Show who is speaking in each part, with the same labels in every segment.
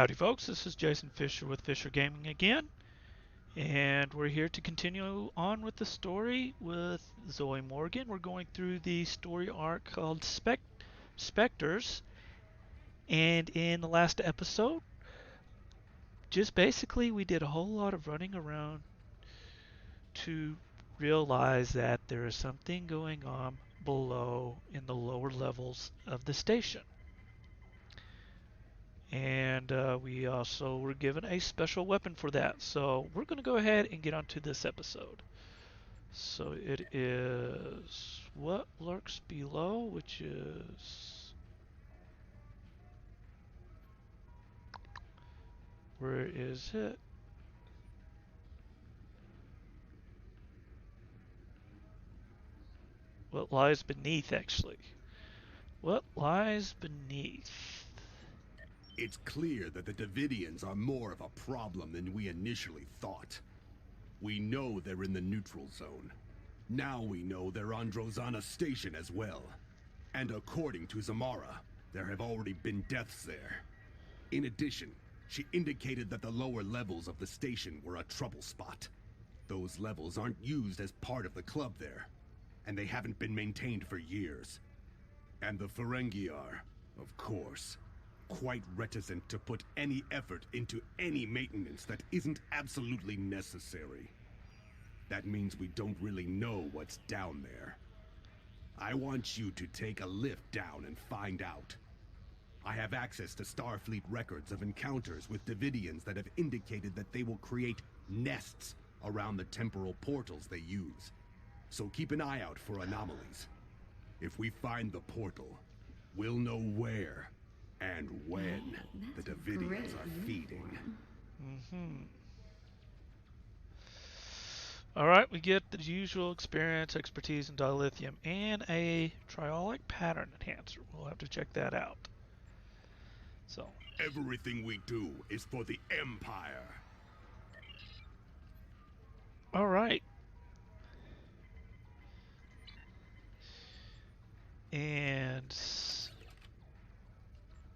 Speaker 1: Howdy, folks. This is Jason Fisher with Fisher Gaming again, and we're here to continue on with the story with Zoe Morgan. We're going through the story arc called Spectres, and in the last episode, just basically we did a whole lot of running around to realize that there is something going on below in the lower levels of the station. And we also were given a special weapon for that. So we're going to go ahead and get onto this episode. So it is What Lurks Below, which is... Where is it? What Lies Beneath, actually. What Lies Beneath?
Speaker 2: It's clear that the Davidians are more of a problem than we initially thought. We know they're in the neutral zone. Now we know they're on Drozana Station as well. And according to Zamara, there have already been deaths there. In addition, she indicated that the lower levels of the station were a trouble spot. Those levels aren't used as part of the club there, and they haven't been maintained for years. And the Ferengi are, of course, quite reticent to put any effort into any maintenance that isn't absolutely necessary. That means we don't really know what's down there. I want you to take a lift down and find out. I have access to Starfleet records of encounters with Davidians that have indicated that they will create nests around the temporal portals they use. So keep an eye out for anomalies. If we find the portal, we'll know where and when the Davidians are feeding.
Speaker 1: Alright, we get the usual experience, expertise in dilithium, and a triolic pattern enhancer. We'll have to check that out. So,
Speaker 2: Everything we do is for the Empire.
Speaker 1: alright. And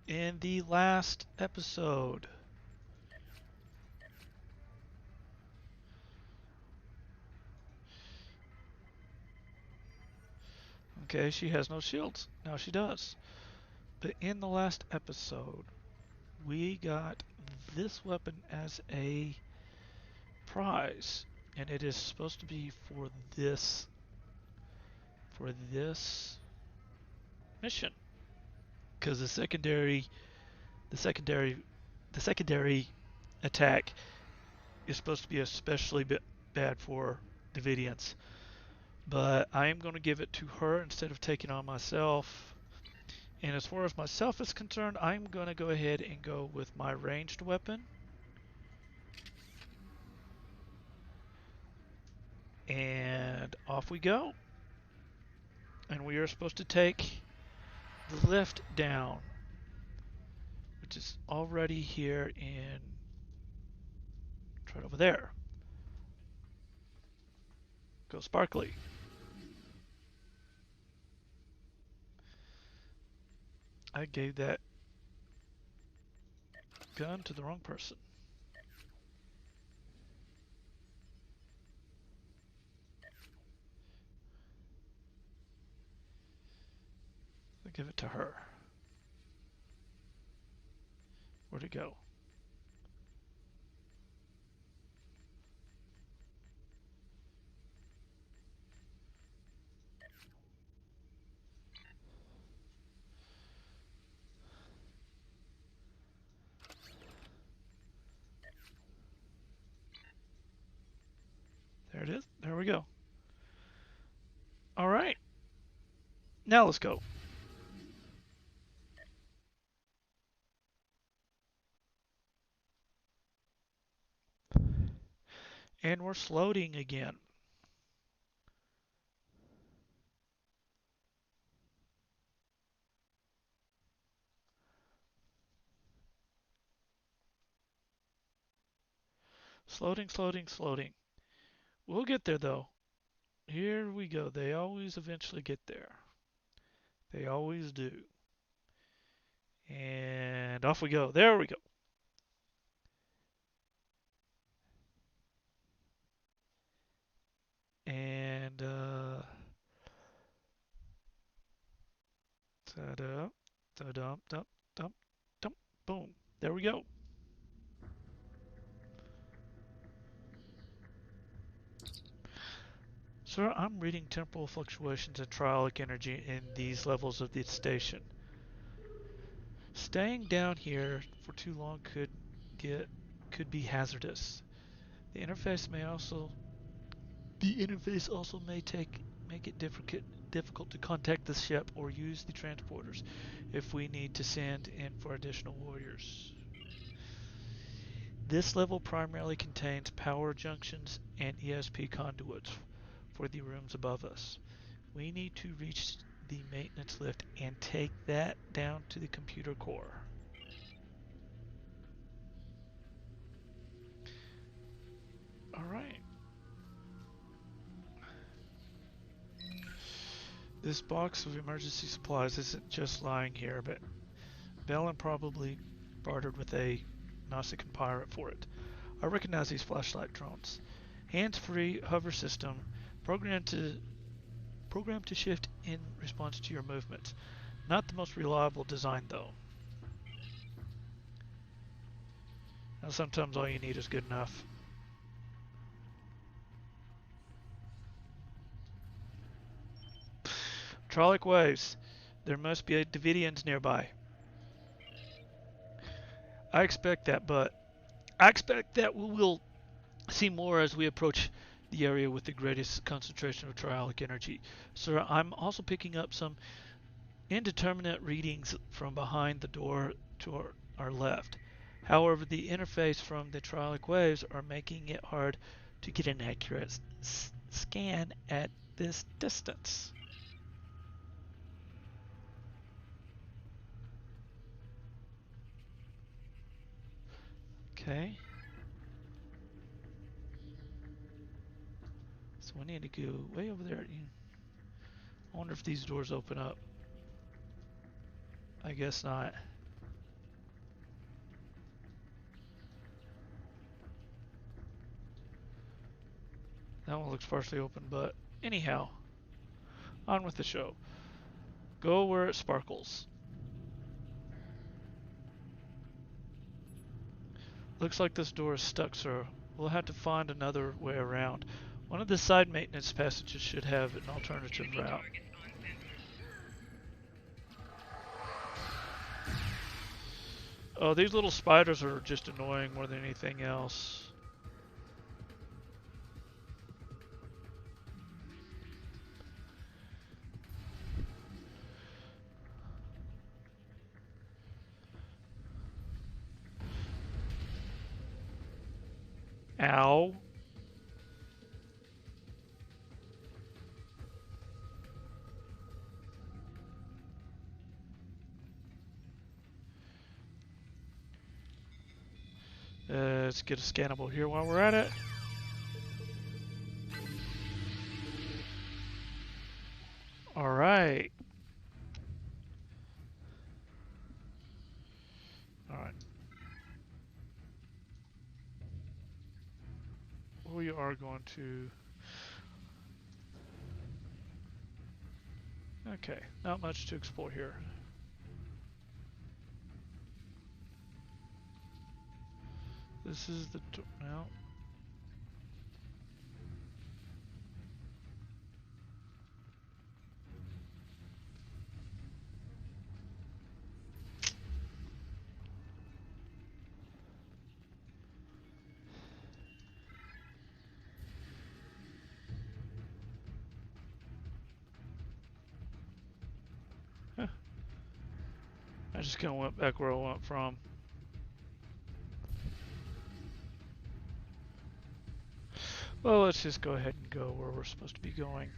Speaker 1: in the last episode, okay, she has no shields. Now she does. But in the last episode, we got this weapon as a prize, and it is supposed to be for this mission, because the secondary the secondary attack is supposed to be especially bad for Davidians. But I am going to give it to her instead of taking on myself. And as far as myself is concerned, I'm going to go ahead and go with my ranged weapon. And off we go. And we are supposed to take the lift down, which is already here in... right over there. Go Sparkly. I gave that gun to the wrong person. I give it to her. Where'd it go? There it is. There we go. All right. Now let's go. And we're floating again. Floating, floating, floating. We'll get there though. Here we go. They always eventually get there. They always do. And off we go. There we go. And ta-da, ta-dum, dum, dum, dum, boom. There we go. Sir, I'm reading temporal fluctuations and triolic energy in these levels of the station. Staying down here for too long could be hazardous. The interface may also make it difficult to contact the ship or use the transporters if we need to send in for additional warriors. This level primarily contains power junctions and ESP conduits for the rooms above us. We need to reach the maintenance lift and take that down to the computer core. Alright. This box of emergency supplies isn't just lying here, but Bellin probably bartered with a Nausicaan pirate for it. I recognize these flashlight drones. Hands-free hover system programmed to shift in response to your movements. Not the most reliable design though. Now sometimes all you need is good enough. Trollic waves. There must be Davidians nearby. I expect that we will see more as we approach the area with the greatest concentration of triolic energy. Sir, I'm also picking up some indeterminate readings from behind the door to our left. However, the interface from the triolic waves are making it hard to get an accurate scan at this distance. Okay. So we need to go way over there. I wonder if these doors open up. I guess not. That one looks partially open, but anyhow, on with the show. Go where it sparkles. Looks like this door is stuck, sir. We'll have to find another way around. One of the side maintenance passages should have an alternative route. Oh, these little spiders are just annoying more than anything else. Ow. Let's get a scannable here while we're at it. Alright. Alright. We are going to... Okay, not much to explore here. This is the... No. Huh. I just kind of went back where I went from. Well, let's just go ahead and go where we're supposed to be going.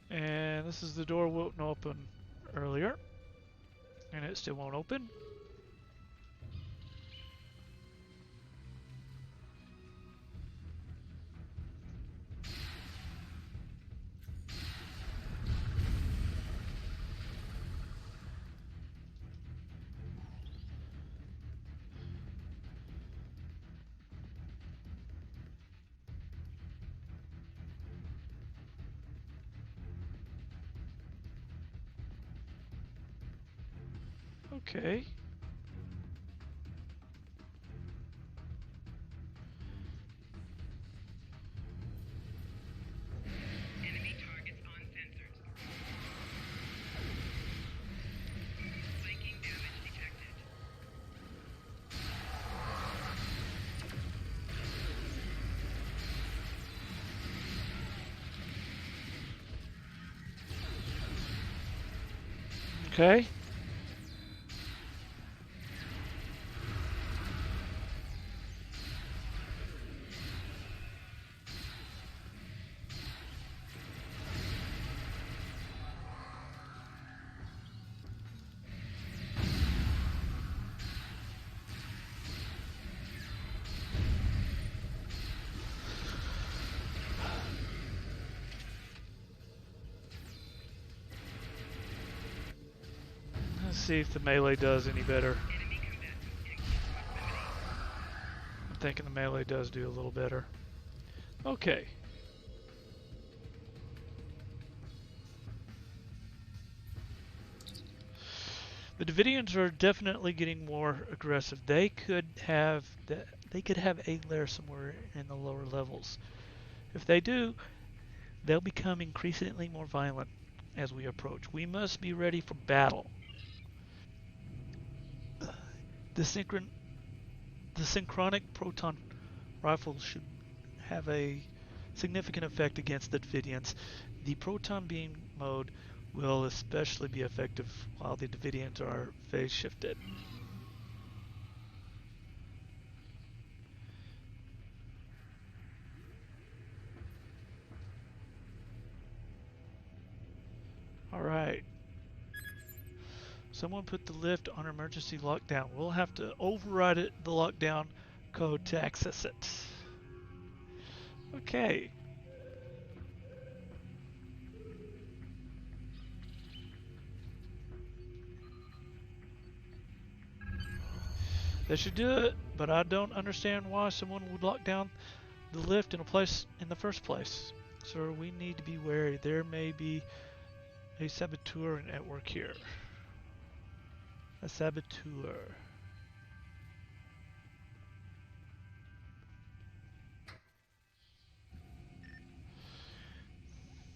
Speaker 1: And this is the door wouldn't open earlier. And it still won't open. Okay.
Speaker 3: Enemy targets on sensors. Spiking damage detected.
Speaker 1: Okay. Let's see if the melee does any better.
Speaker 3: Enemy combatants in close proximity.
Speaker 1: I'm thinking the melee does do a little better. Okay. The Davidians are definitely getting more aggressive. They could have a lair somewhere in the lower levels. If they do, they'll become increasingly more violent as we approach. We must be ready for battle. The synchronic proton rifles should have a significant effect against the Davidians. The proton beam mode will especially be effective while the Davidians are phase shifted. Alright. Someone put the lift on emergency lockdown. We'll have to override the lockdown code to access it. Okay. That should do it, but I don't understand why someone would lock down the lift in the first place. So we need to be wary. There may be a saboteur at work here. A saboteur.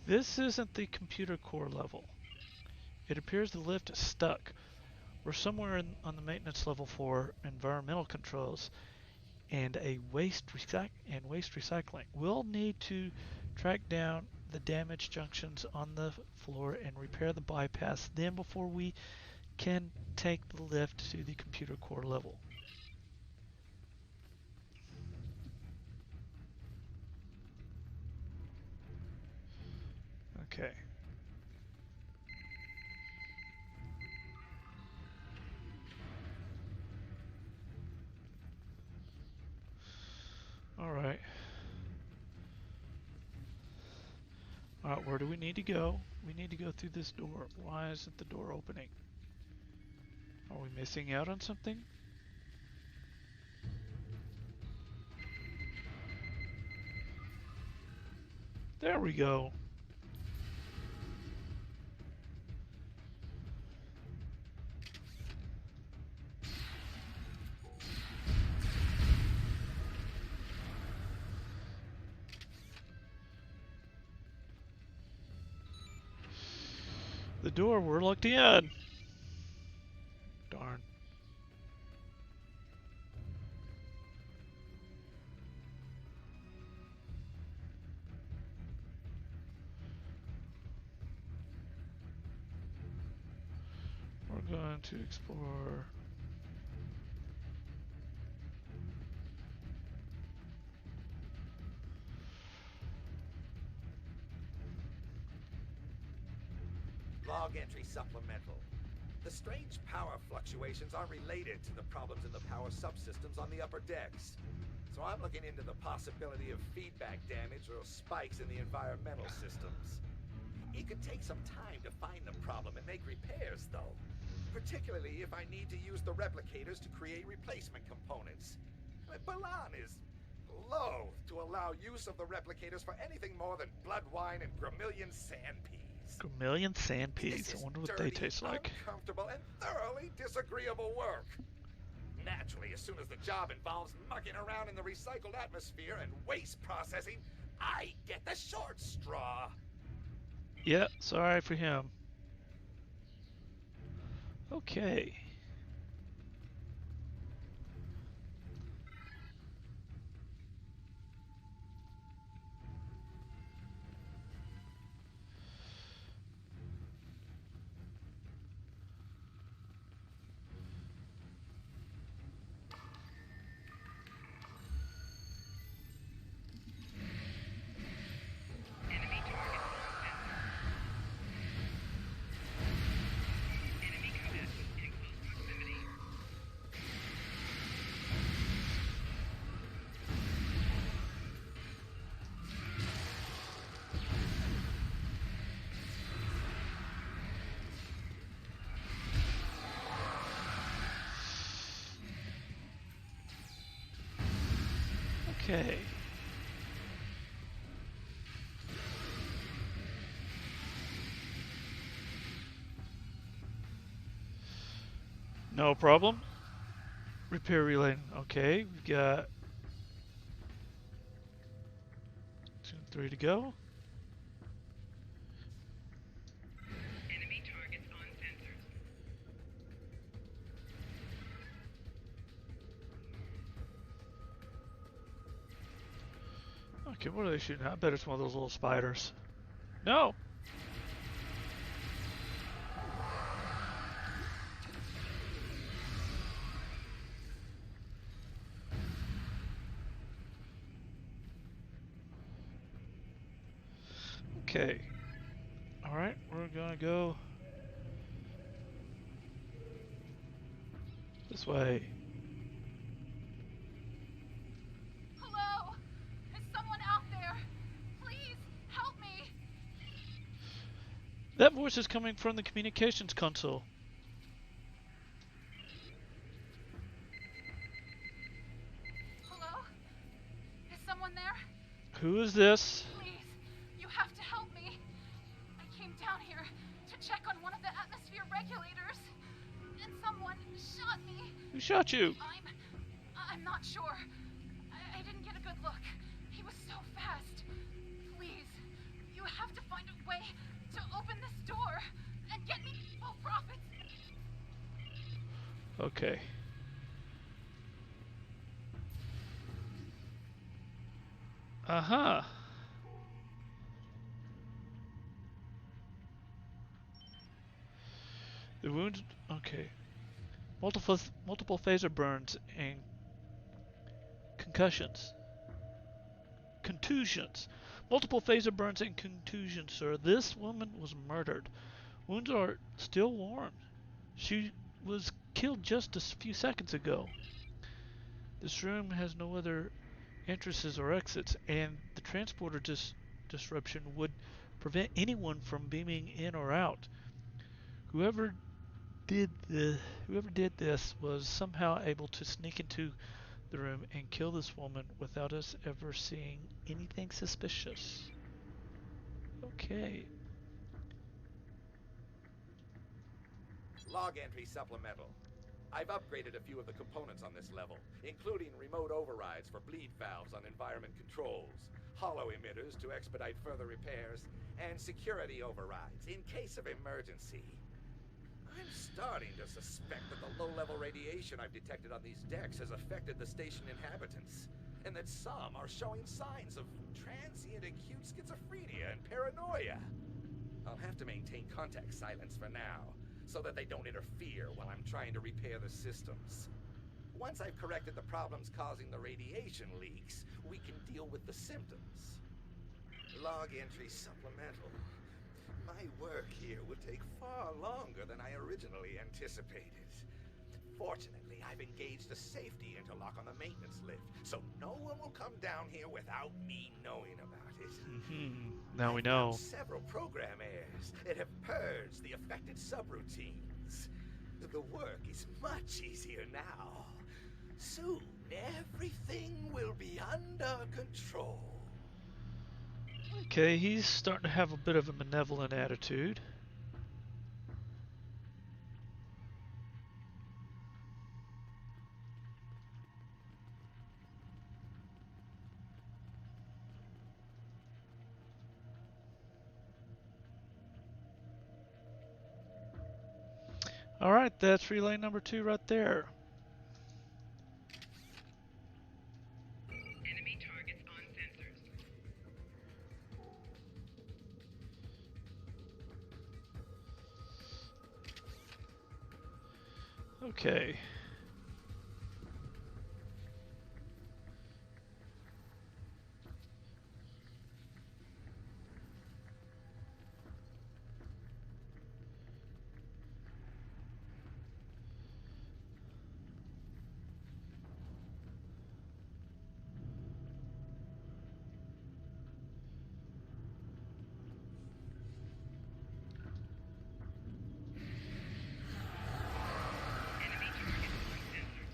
Speaker 1: This isn't the computer core level. It appears the lift is stuck. We're somewhere on the maintenance level for environmental controls and waste recycling. We'll need to track down the damaged junctions on the floor and repair the bypass then before we can take the lift to the computer core level. Okay. Alright. Alright, where do we need to go? We need to go through this door. Why isn't the door opening? Are we missing out on something? There we go. The door, we're locked in. Darn. We're going to explore.
Speaker 4: Log entry supplemental. The strange power fluctuations are related to the problems in the power subsystems on the upper decks. So I'm looking into the possibility of feedback damage or spikes in the environmental systems. It could take some time to find the problem and make repairs, though. Particularly if I need to use the replicators to create replacement components. Balan is loath to allow use of the replicators for anything more than blood wine and Gramillion sand peas.
Speaker 1: Chameleon sand
Speaker 4: This
Speaker 1: peas. I
Speaker 4: is
Speaker 1: wonder what they
Speaker 4: dirty,
Speaker 1: taste like.
Speaker 4: uncomfortable, and thoroughly disagreeable work. Naturally, as soon as the job involves mucking around in the recycled atmosphere and waste processing, I get the short straw.
Speaker 1: Yeah, sorry for him. Okay.
Speaker 3: Enemy targets on sensors. Enemy combatants in close proximity.
Speaker 1: Okay. No problem. Repair relay. Okay, we've got 2 and 3 to go.
Speaker 3: Enemy targets on sensors.
Speaker 1: Okay, what are they shooting at? I bet it's one of those little spiders. No! Okay. Alright, we're gonna go this way.
Speaker 5: Hello? Is someone out there? Please, help me!
Speaker 1: That voice is coming from the communications console.
Speaker 5: Hello? Is someone there?
Speaker 1: Who is this?
Speaker 5: Please, you have to help me. I came down here to check on one of the atmosphere regulators, and someone shot me.
Speaker 1: Who shot you?
Speaker 5: I'm not sure. I didn't get a good look. He was so fast. Please, you have to find a way to open this door and get me full profits.
Speaker 1: Okay. Uh-huh. The wounds. Okay. Multiple phaser burns and concussions. Contusions. Multiple phaser burns and contusions, sir. This woman was murdered. Wounds are still warm. She was killed just a few seconds ago. This room has no other entrances or exits, and the transporter disruption would prevent anyone from beaming in or out. Whoever whoever did this was somehow able to sneak into the room and kill this woman without us ever seeing anything suspicious. Okay.
Speaker 4: Log entry supplemental. I've upgraded a few of the components on this level, including remote overrides for bleed valves on environment controls, hollow emitters to expedite further repairs, and security overrides in case of emergency. I'm starting to suspect that the low-level radiation I've detected on these decks has affected the station inhabitants, and that some are showing signs of transient acute schizophrenia and paranoia. I'll have to maintain contact silence for now, so that they don't interfere while I'm trying to repair the systems. Once I've corrected the problems causing the radiation leaks, we can deal with the symptoms. Log entry supplemental. My work here would take far longer than I originally anticipated. Fortunately, I've engaged a safety interlock on the maintenance lift, so no one will come down here without me knowing about it.
Speaker 1: Now we
Speaker 4: I've
Speaker 1: know.
Speaker 4: found several program errors that have purged the affected subroutines. The work is much easier now. Soon, everything will be under control.
Speaker 1: Okay, he's starting to have a bit of a benevolent attitude. All right, that's relay number 2 right there.
Speaker 3: Enemy targets on sensors.
Speaker 1: Okay.
Speaker 3: Enemy targets on sensors.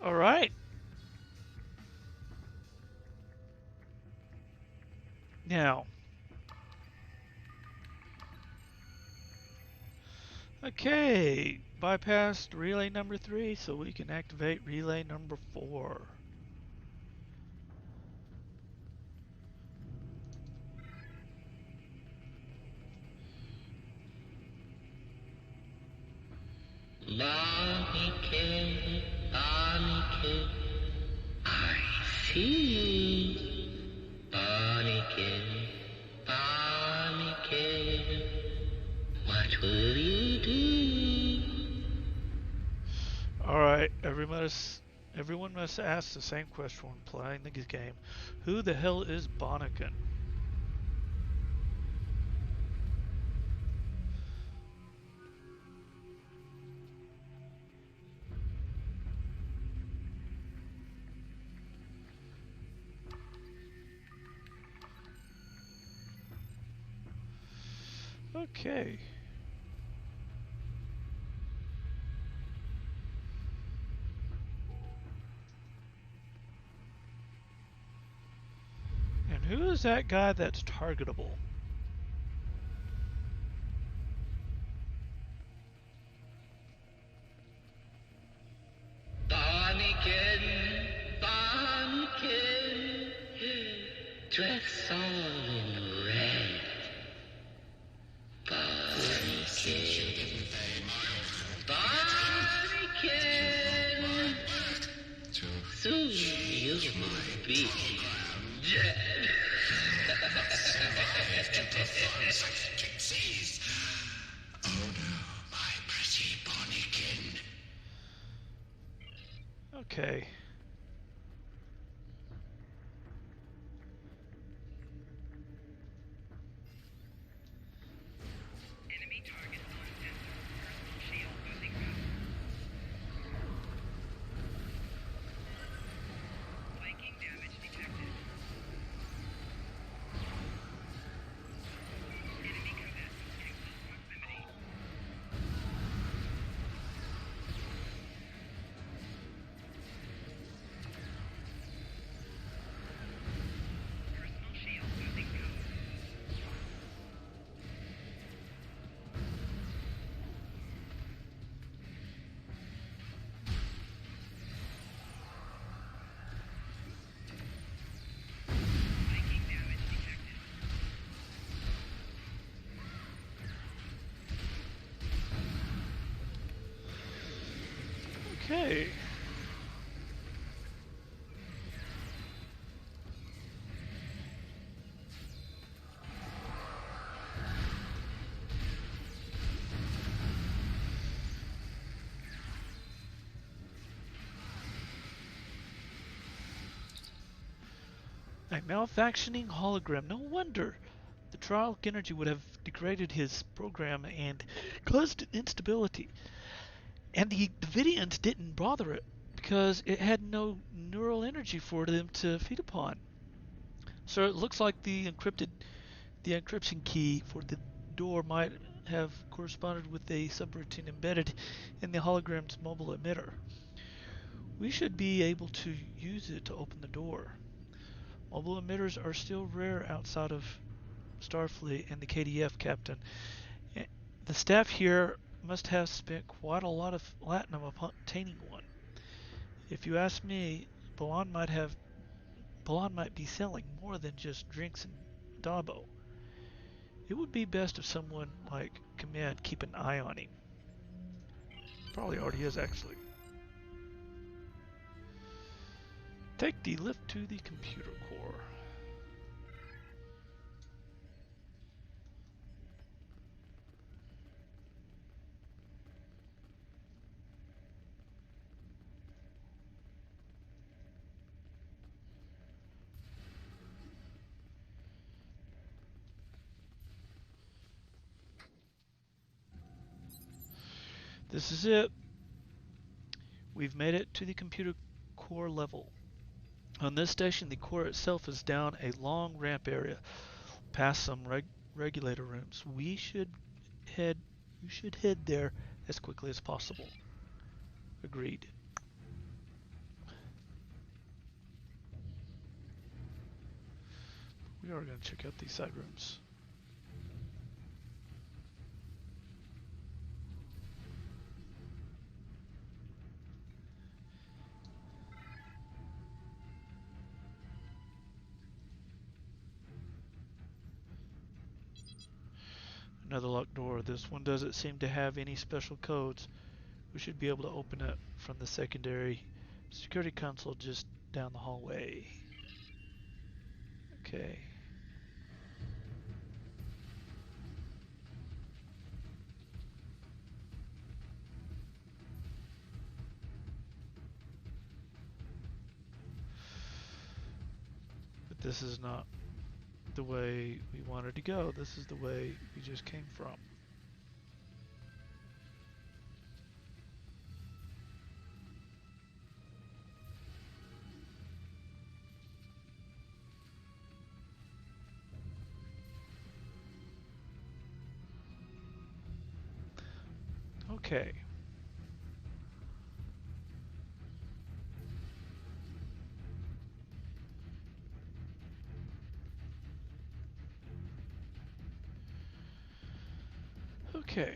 Speaker 3: All right. Now, okay, bypassed relay number 3, so we can activate relay number 4.
Speaker 6: Barricade, barricade, I see. Barricade, barricade, what will you do?
Speaker 1: All right, everyone must ask the same question when playing the game. Who the hell is Bonnigan? Okay. And who is that guy that's targetable?
Speaker 6: Barricade, barricade, dress all in red. Barricade, barricade, soon you will be dead.
Speaker 1: Okay.
Speaker 3: Enemy targets on sensor. Personal shield losing power. Flanking damage detected. Enemy combatants in close proximity.
Speaker 1: Okay. A malfunctioning hologram. No wonder. The trial energy would have degraded his program and caused instability. And the Davidians didn't bother it because it had no neural energy for them to feed upon. So it looks like the encryption key for the door might have corresponded with a subroutine embedded in the hologram's mobile emitter. We should be able to use it to open the door. Mobile emitters are still rare outside of Starfleet and the KDF, Captain. The staff here must have spent quite a lot of latinum upon obtaining one. If you ask me, Balon might be selling more than just drinks and Dabo. It would be best if someone like Command keep an eye on him. Probably already is, actually. Take the lift to the computer core. This is it. We've made it to the computer core level. On this station, the core itself is down a long ramp area, past some regulator rooms. Head we should head there as quickly as possible. Agreed. We are going to check out these side rooms. Another locked door. This one doesn't seem to have any special codes. We should be able to open it from the secondary security console just down the hallway. Okay. But this is not the way we wanted to go. This is the way we just came from. Okay. Okay.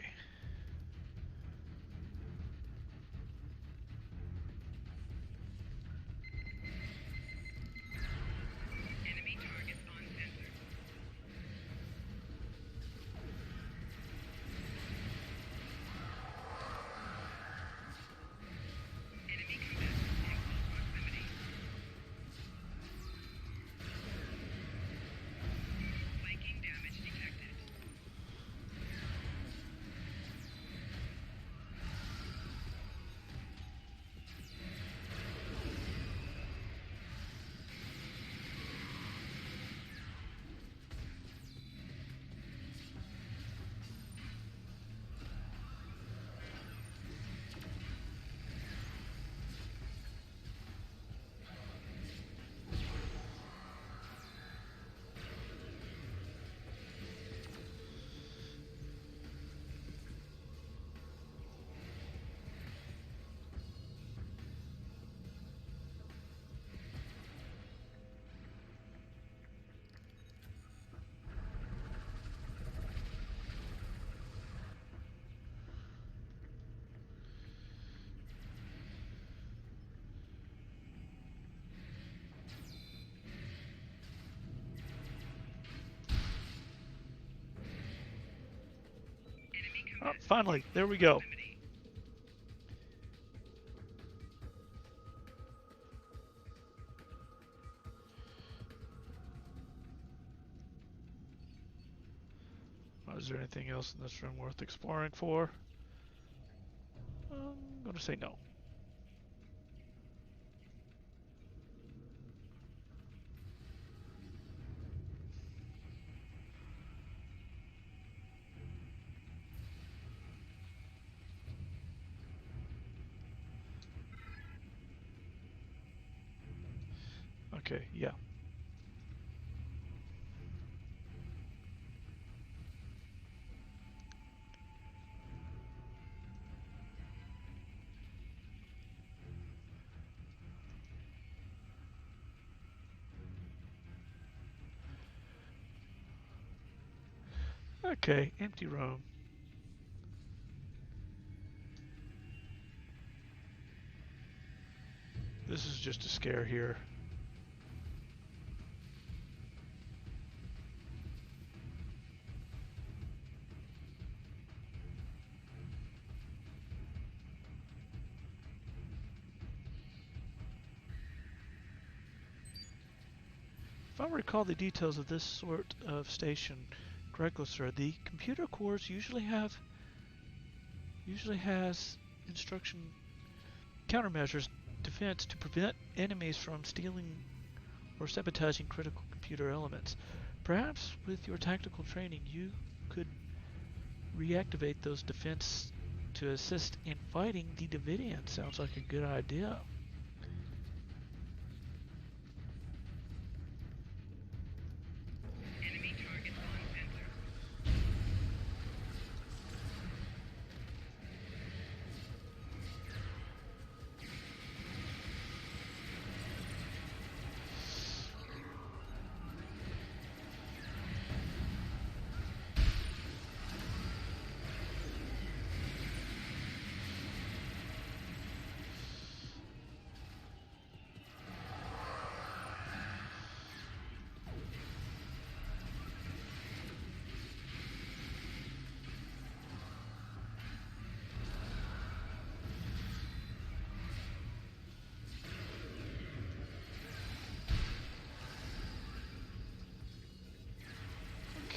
Speaker 1: Oh, finally, there we go. Is there anything else in this room worth exploring for? I'm gonna say no. Okay, yeah. Okay, empty room. This is just a scare here. If I recall the details of this sort of station correctly, sir, the computer cores usually has instruction countermeasures defense to prevent enemies from stealing or sabotaging critical computer elements. Perhaps with your tactical training you could reactivate those defense to assist in fighting the Davidians. Sounds like a good idea.
Speaker 6: Enemy targets on sensors.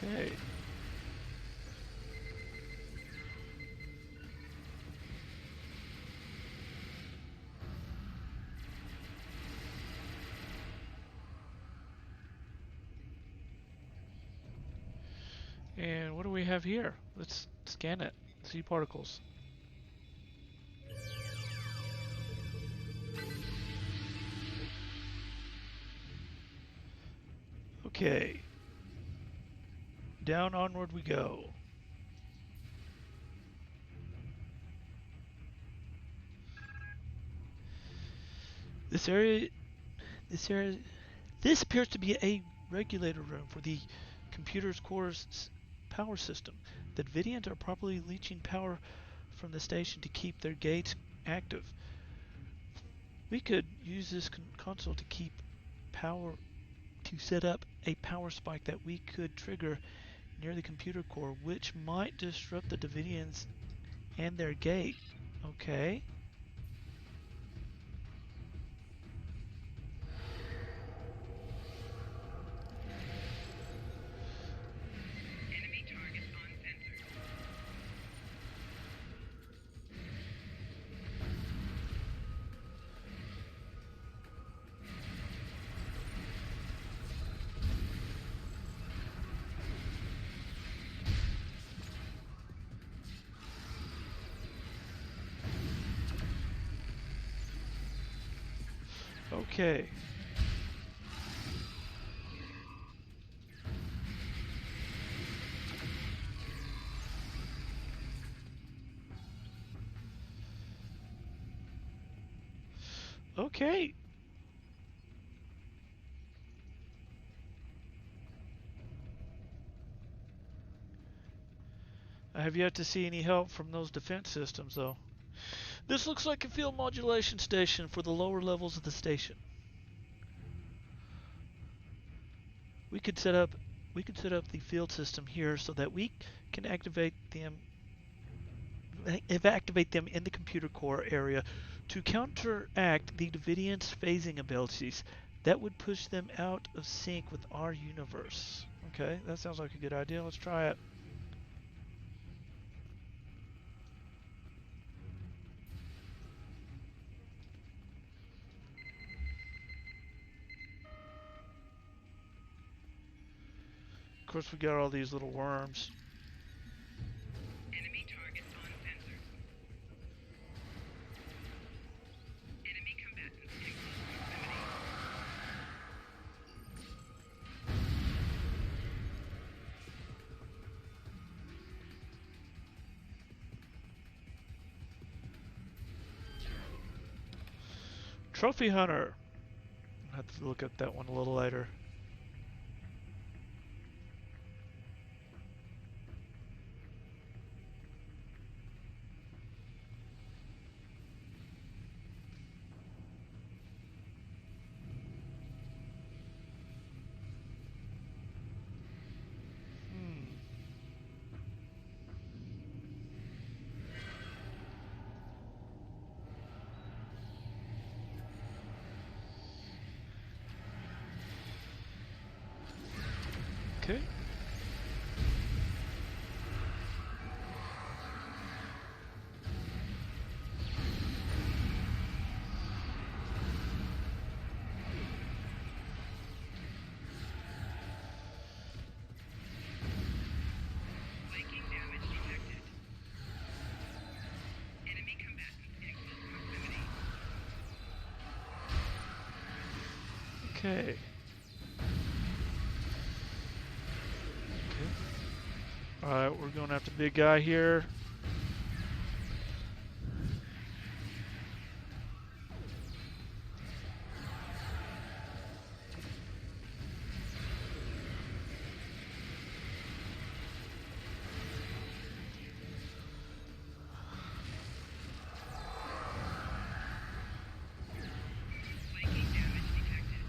Speaker 1: Okay. And what do we have here? Let's scan it. See particles. Okay. Down onward we go. This area this area this appears to be a regulator room for the computer's core's power system. The Davidians are probably leeching power from the station to keep their gates active. We could use this console to keep power to set up a power spike that we could trigger near the computer core, which might disrupt the Davidians and their gate. Okay.
Speaker 6: Enemy targets on sensors.
Speaker 1: Okay. Okay. I have yet to see any help from those defense systems, though. This looks like a field modulation station for the lower levels of the station. We could set up the field system here so that we can activate them in the computer core area to counteract the Davidians' phasing abilities. That would push them out of sync with our universe. Okay, that sounds like a good idea. Let's try it. course, we got all these little worms.
Speaker 6: Enemy targets on sensors. Enemy combatants in close proximity.
Speaker 1: Trophy hunter. I'll have to look at that one a little later. Okay.
Speaker 6: Flanking damage detected. Enemy combatants in close proximity.
Speaker 1: Okay. Alright, we're going after the big guy here.
Speaker 6: Flanking damage detected.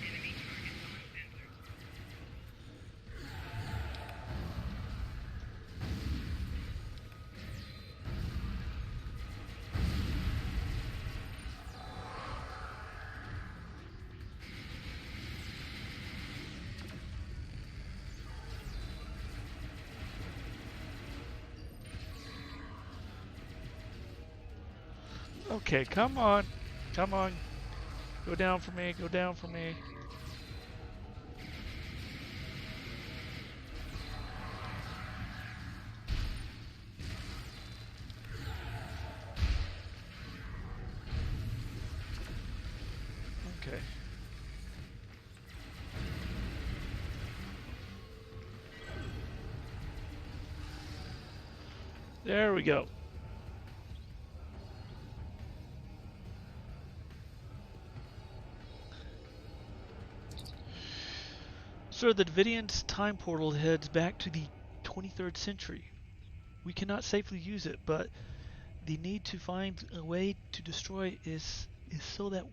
Speaker 6: Enemy targets on sensors.
Speaker 1: Okay, come on. Come on. Go down for me. Go down for me. Okay. There we go. Sir, the Davidian's time portal heads back to the 23rd century. We cannot safely use it, but the need to find a way to destroy is so that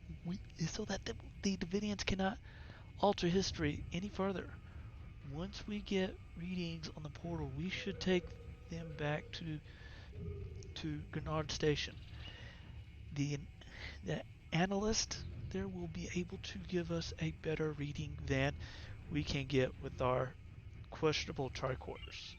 Speaker 1: the Davidians cannot alter history any further. Once we get readings on the portal, we should take them back to Grenard Station. The the analyst there will be able to give us a better reading than we can get with our questionable tricorders.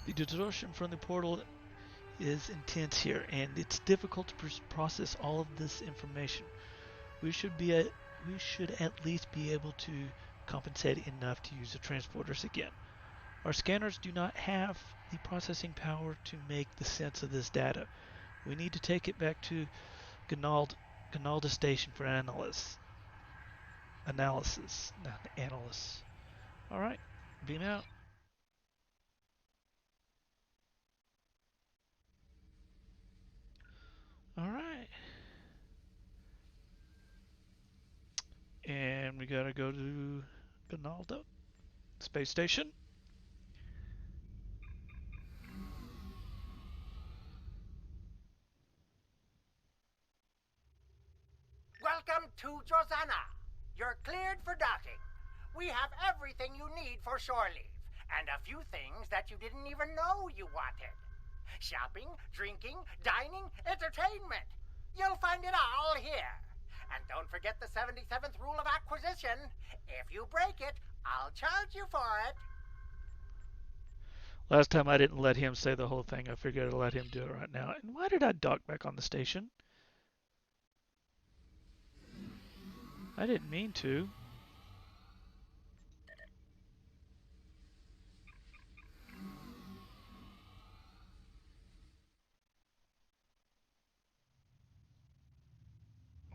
Speaker 1: The distortion from the portal is intense here, and it's difficult to process all of this information. We should be at, we should at least be able to compensate enough to use the transporters again. Our scanners do not have the processing power to make the sense of this data. We need to take it back to Ganalda Station for analysis, not analysts. All right, beam out. All right, and we gotta go to Ganalda Space Station.
Speaker 7: to Drozana. You're cleared for docking. We have everything you need for shore leave, and a few things that you didn't even know you wanted. Shopping, drinking, dining, entertainment. You'll find it all here. And don't forget the 77th rule of acquisition. If you break it, I'll charge you for it.
Speaker 1: Last time I didn't let him say the whole thing. I figured I'd let him do it right now. And why did I dock back on the station? I didn't mean to.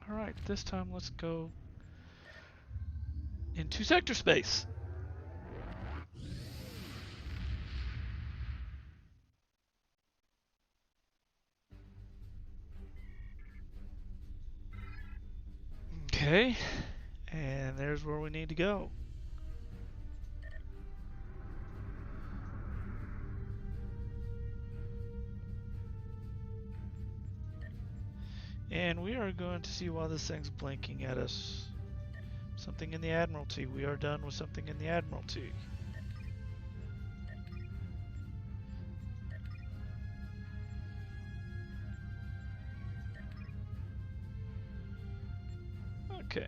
Speaker 1: Alright, this time let's go into sector space. Okay, and there's where we need to go. And we are going to see why this thing's blinking at us. Something in the Admiralty. We are done with something in the Admiralty. Okay.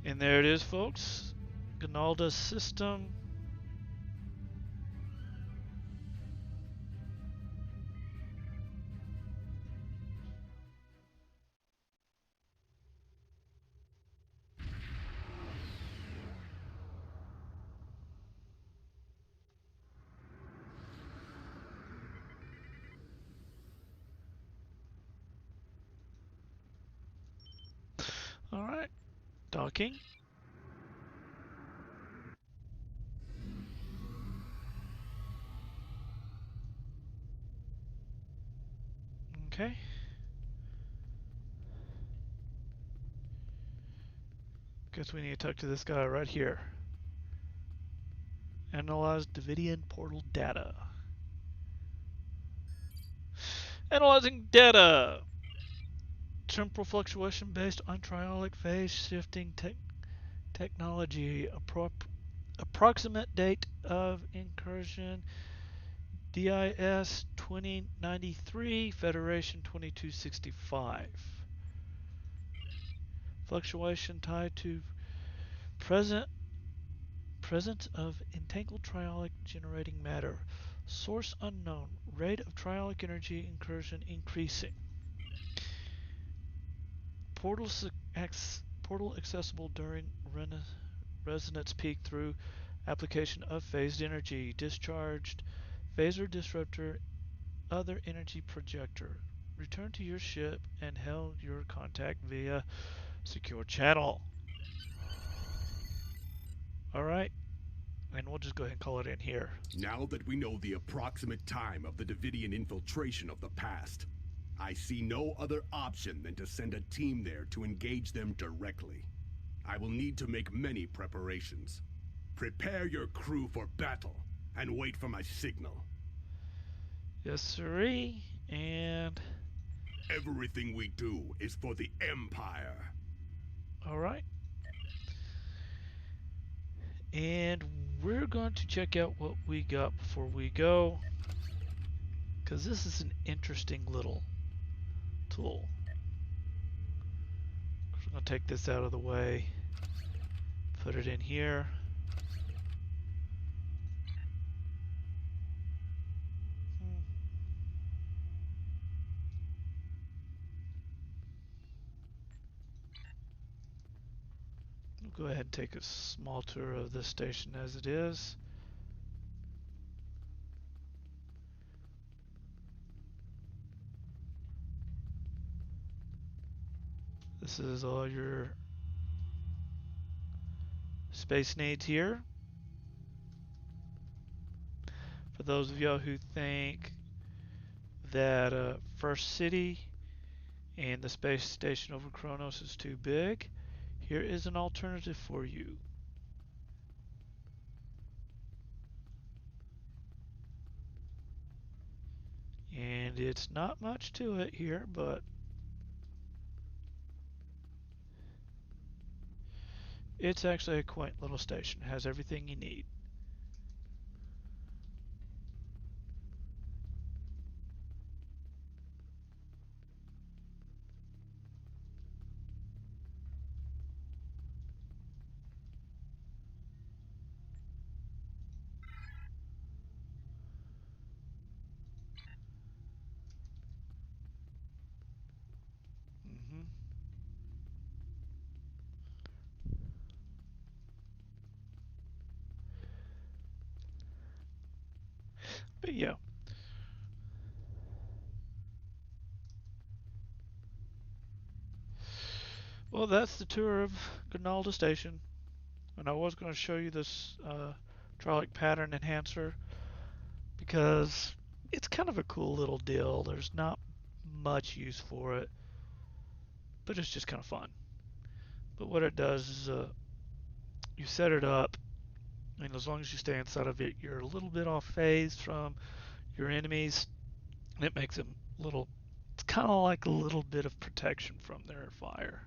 Speaker 1: And there it is, folks. Gonalda's system. Alright. Docking. Okay. Guess we need to talk to this guy right here. Analyze Davidian portal data. Analyzing data! Temporal fluctuation based on triolic phase shifting technology. Approximate date of incursion DIS 2093, Federation 2265. Fluctuation tied to presence of entangled triolic generating matter. Source unknown. Rate of triolic energy incursion increasing. Portal accessible during resonance peak through application of phased energy. Discharged phaser disruptor, other energy projector. Return to your ship and hail your contact via secure channel. Alright, and we'll just go ahead and call it in here.
Speaker 2: Now that we know the approximate time of the Davidian infiltration of the past, I see no other option than to send a team there to engage them directly. I will need to make many preparations. Prepare your crew for battle, and wait for my signal.
Speaker 1: Yes, sirree, and...
Speaker 2: Everything we do is for the Empire.
Speaker 1: Alright. And we're going to check out what we got before we go, because this is an interesting little tool. I'm going to take this out of the way, put it in here. We'll go ahead and take a small tour of this station as it is. This is all your space needs here. those of y'all who think that First City and the space station over Kronos is too big, here is an alternative for you. And it's not much to it here, but it's actually a quaint little station. It has everything you need. hmm But yeah. Well, that's the tour of Grinalda Station. And I was going to show you this hydraulic pattern enhancer because it's kind of a cool little deal. There's not much use for it, but it's just kind of fun. But what it does is you set it up, and as long as you stay inside of it, you're a little bit off phase from your enemies. And it makes them little. It's kind of like a little bit of protection from their fire.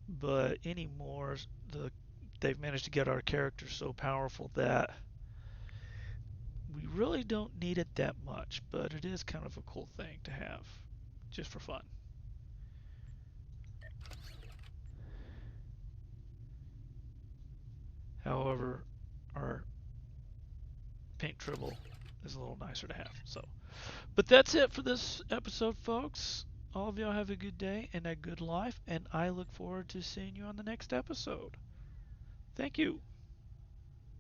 Speaker 1: But anymore, they've managed to get our characters so powerful that we really don't need it that much, but it is kind of a cool thing to have, just for fun. However, our paint tribble is a little nicer to have. But that's it for this episode, folks. All of y'all have a good day and a good life, and I look forward to seeing you on the next episode. Thank you.